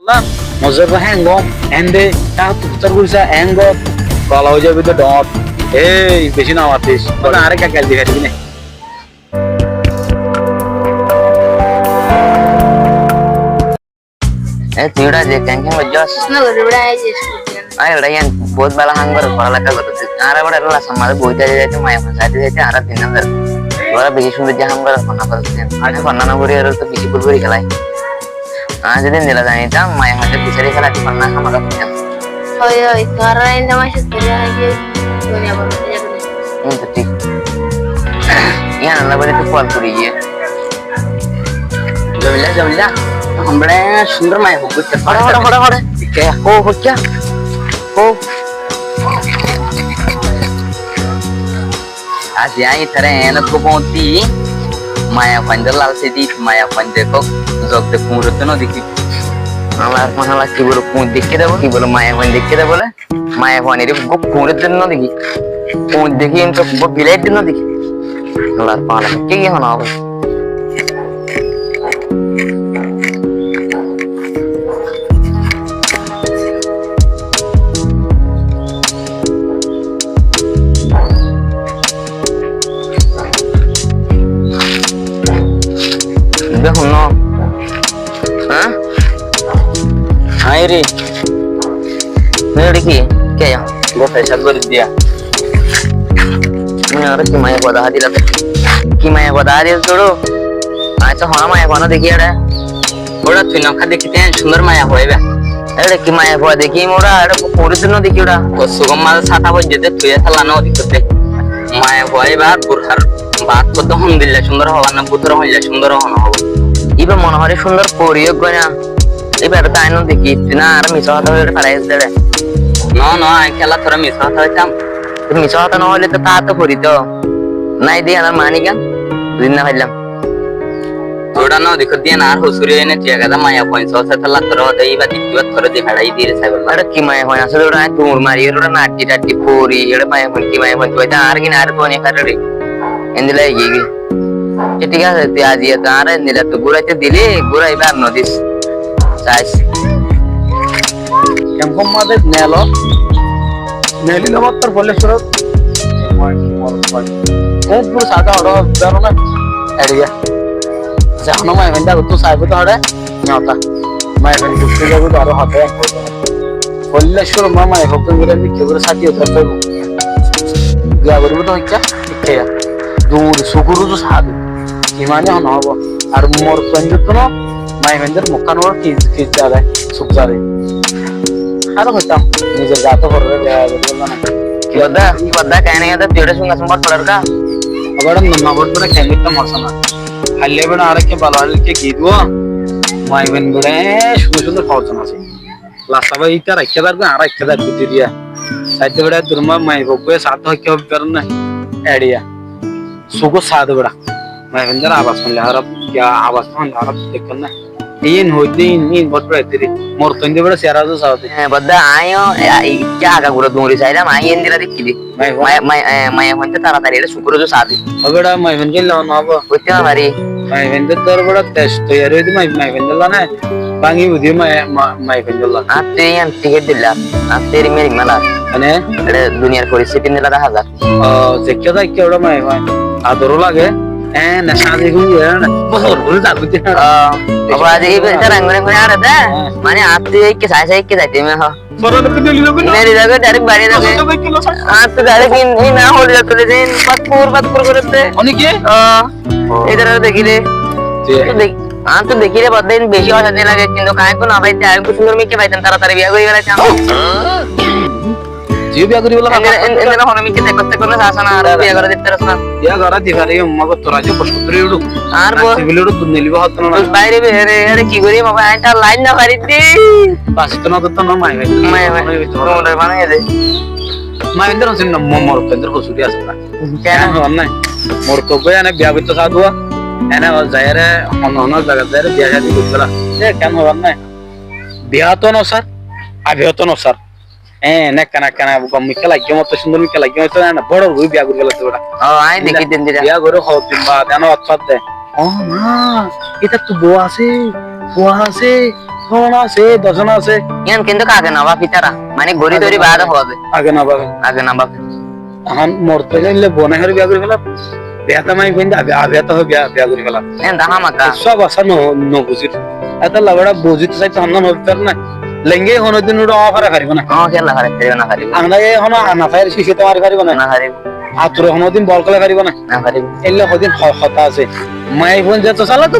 না মজার হ্যাঙ্গ এন্ডে তা তুতার গুলসা হ্যাঙ্গ কলা হয়ে যাবে তো ডট এই বেশি না মাতিস তোরা আরে কাকাল দিবি দিবি না তুই ওটা যে ক্যাং ক্যাং বজ্জাস না করে বড় আইছে আরে ওটা ইয়ান বহুত বালা হাঙ্গর পড়ালেখা করতে আর বড় এলা সমাজ বইটা যাইতে মায়া ফাঁসাইতে যাইতে আর তিন নম্বর ওরা বেশি সুন্দর যে হাঙ্গর ফোনা করতে আগে ফোনা না করে আর তো বেশি ফুলবরি খেলাই যদি নিলা জানিতাম মায়া হাতে পিছারি খেলাটি ফোনা হামাকা ফুটা ওই ওই কারণ এই মাসে ধরে আইছে দুনিয়া বড় হয়ে যাবে তো ঠিক ইয়ান আল্লাহ বলে তো কল করি গিয়ে জমিলা জমিলা हमबड़े सुंदर माय हो कुछ हड़ा क्या हो क्या हो आज यही तरह है ना को पहुंची माया पंजर लाल से दी माया पंजे को जोक दे पूरत न दिखी हमारा मनाला की बोलो पूंछ देख के दे बोलो की बोलो माया पंज देख के दे बोले माया पानी रे को पूरत न दिखी पूंछ देखी इनको वो बिलेट न दिखी अल्लाह पाला क्या होना हो দেখুন হ্যাঁ হাই রে মেরে কি কে যা গো পয়সা করে দিয়া मैं और की माया बता दिला की माया बता दिया छोड़ो आज तो हाँ माया खाना देखिए अरे बड़ा फिल्म का देखते हैं सुंदर माया होए बे अरे की माया हुआ देखिए मोड़ा अरे वो पूरी दिन देखिए उड़ा वो सुगम माल साथा वो जैसे तुझे थला ना दिखते माया हुआ बात बुरहर बात को तो हम दिल सुंदर होगा ना बुतर हो जाए सुंदर होना होगा इबे मनोहरी सुंदर कोरियो गया इबे तो आइनो देखी इतना आर मिसा होता है फराइज दे नो नो आई खेला थोड़ा मिसा होता है चम तो मिसा होता ना होले तो ता तो कोरी तो नहीं दिया ना मानी क्या दिन ना फैलम थोड़ा ना दिक्कत दिया ना हुसुरी ने किया कहता माया पॉइंट सौ से थला थोड़ा होता ही बात दिक्कत थोड़ा दिखाई दी रे साहब अरे की माया होया से थोड़ा दूर मारी थोड़ा नाटी टाटी कोरी एड़े माया पॉइंट की माया पॉइंट तो आर की नार तो नहीं कर रही इंदला ये ठीक है ते आज ये तार निला तो गुरा ते दिले गुरा इबार नदिस साइज ಕೆಂಪು ಮಾದೆ ನೆಲೋ ನೆಲಿನ ಮತ್ತರ ಬಲ್ಲೇಶ್ವರ ಪೂರ ಸಾದಾ ಹೊಡ ಬರೋಣ ಅಡಿಗೆ ಜಾನ ಮೈ ಬಂದ ಗೊತ್ತು ಸಾಯ್ಬು ಹೊಡ ನ್ಯಾತ ಮೈ ಬಂದ ಗುಟ್ಟು ಜಾಗು ದಾರು ಹಾತೆ ಬಲ್ಲೇಶ್ವರ ಮೈ ಹೋಗಂಗಿರ ಮಿ ಕೆಬರ ಸಾತಿ ಹೋಗ್ತಾ ಯಾವರು ಬಿಟ್ಟು ಇಕ್ಕೆ ದೂರ ಸುಗುರು ಸಾದು ಇಮಾನೆ ಹನ ಹಬ আর মোর পঞ্জতনো মাই ভেন্দের মুখানোর কি জায়গা সুখ যাবে আর হতাম নিজের গাতো করে বললাম না কি বদা कहने का तो तेरे सुंगा संबर पड़र का अगर नंबर पर केमित मरसना हल्ले बड़ आरके बलाल के गीदो माई बन बड़े सुंदर सुंदर खावचना से लास्टा भाई इतना रखेदार को आरा रखेदार बिटिया साइड बड़ा दुर्मा माई बब्बे साथ हके करना एडिया सुगो साथ बड़ा मैं बंदर आवाज सुन ले हरब क्या आवाज सुन हरब देखना इन होते इन बहुत बड़ा तेरी मोर तंदे बड़ा सेरा तो साथ है बद्दा आयो क्या का गुरा दूरी साइड में आई इंदिरा देखिली मैं म्हणते तारा तारी रे सुकुरो जो साथी अगड़ा मैं बंदे लाओ ना अब होत्या मारी मैं बंदे तर बड़ा टेस्ट तो यार ये मैं बंदे लाना बांगी बुद्धि मैं बंदे ला आप ते यान टिकट दिला आप तेरी मेरी मला अने अरे दुनिया परिस्थिती निला 10,000 जेक्या दा केवढा मैं आदरो लागे नशा देखूं यार बहुत बुरी जाती है अब आज ये बेचारा रंगने को आ रहा था माने आप तो एक के साथ एक के जाते में हो फरन पे दिल्ली लोग मेरी जगह डायरेक्ट बाड़ी जगह आप तो डायरेक्ट इन ना हो जाते लेकिन पतपुर करते ओने के इधर देखी ले तो देख हां तो देखी ले बदले इन बेशी आवाज आने लगे किंतु काहे को ना भाई त्याग कुछ सुंदर में के भाई तंतारा तारे बिया गई वाला चाहो जीव बिया करी वाला इंदर होने में के देखते करने सासन आ रहा बिया कर देते रसना या घरा दिखा रही मग तो राजे पशुत्री उडू आर बो सिविलडू तू नेलिवा होत ना बाहेर बे अरे की गोरी बाबा आंटा लाइन ना भरीती पास तो ना माय मैं माने दे मैं इंदर सिन मोर केंद्र को सूर्य असला क्या ना ना मोर तो गया ने बिया तो साथ हुआ एने और जायर होनो जगह जायर बिया शादी गुजला ये क्या हो ना बिया तो नो सर अभी तो नो सर नेकना कना मिके लगे मत सुंदर मिके लगे मत ना बड़ हुई बिया गुजला तोड़ा आई देखी दिन दिन बिया गरो होती बात एनो अच्छा दे ओ ना এটা তো বোয়া আছে শোনা আছে 10 জন আছে ইয়ান কিন্তু কাকে না বাপি তারা মানে গড়ি তরি বাদ হবে আগে না বাবা আগে না বাপি এখন মরতে গেলে বনে ঘরে বিয়া করে ফেলাম বিয়াটা মাই কইন্দা আবিয়াটা হয় বিয়া করে ফেলাম এন দাহা মাকা সব আসা ন বুঝিত এত লাগড়া বুঝিত চাই তো আমরা নবতার না লেঙ্গে হনো দিন ওটা অফার করিব না খেলা হারে না হারিব আমরা এই হনো আনা ফায়ার শিশে তো মারি পারিব না না হারিব আতুর হনো দিন বল খেলা পারিব না না হারিব এলে হদিন হতা আছে মাই বোন যে তো চালা তো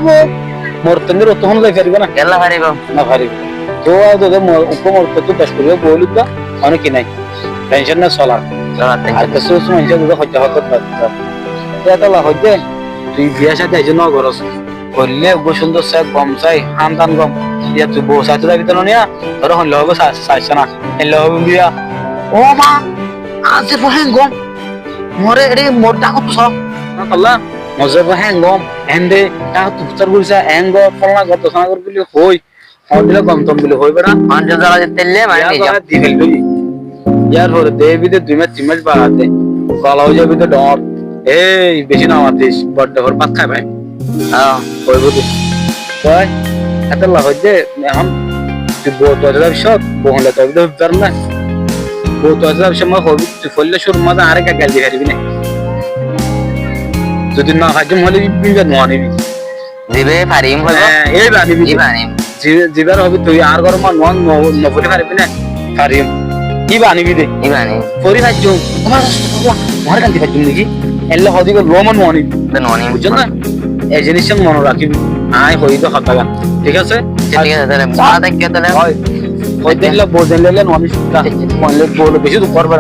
মরতে নির তো হনো যাই পারিব না খেলা হারিব না পারিব তো তোদের উপমর্ত তো দশ করিব বলিত বা অনেক কি নাই টেনশন না চলা চলাতে আর তো সুস মঞ্জে দুটো হত্যা হত্যা বাদ এটা লা হইতে তুই বিয়া সাথে আইজ ন গরস করলে গো সুন্দর সে গম চাই হান টান গম ইয়া তুই বউ সাথে যাবি তো নিয়া তোর হন লব সাইছ না এল লব বিয়া ও মা আজ বহেন গম মরে এডি মোর টাকা তো সব না কল্লা মজে বহেন গম এন্ডে টাকা তো উত্তর গুলসা এঙ্গ ফলনা গত সানা কর বলি হই হন দিলে গম তম বলি হই বেড়া পাঁচ জলা যেতেলে মানে নিজ দি ফেল লই यार हो देवी दे दुई में चिमच बाते कॉल हो जाबी तो डॉट এই বেশি না মাতিস বড় ভর পাত খাই ভাই হ্যাঁ কই বুঝি কই এত লাভ হইছে এখন তুই বহুত হাজার সব বহলে তো একদম পার না বহুত হাজার সময় হবি তুই ফললে শুরু মাঝে আরে কা গালি হারিবি না যদি না হাজম হলে বিবে নোয়ানিবি দিবে পারিম হলো হ্যাঁ এই বানিবি দিবানিম জিবার হবে তুই আর গরম নন নবলে পারবি না পারিম কি বানিবি দে দিবানিম পরি ভাজ্য আমার মহার কান্তি ভাজ্য নাকি এলে হদিকে রোমান মনি ননি বুঝছো না এই জিনিসটা মনে রাখিবি আয় হই তো কথা গান ঠিক আছে ঠিক আছে তাহলে বাদ কে তাহলে হয় হই দিলে বোঝেন লেলে ননি মনলে বলে বেশি তো করবে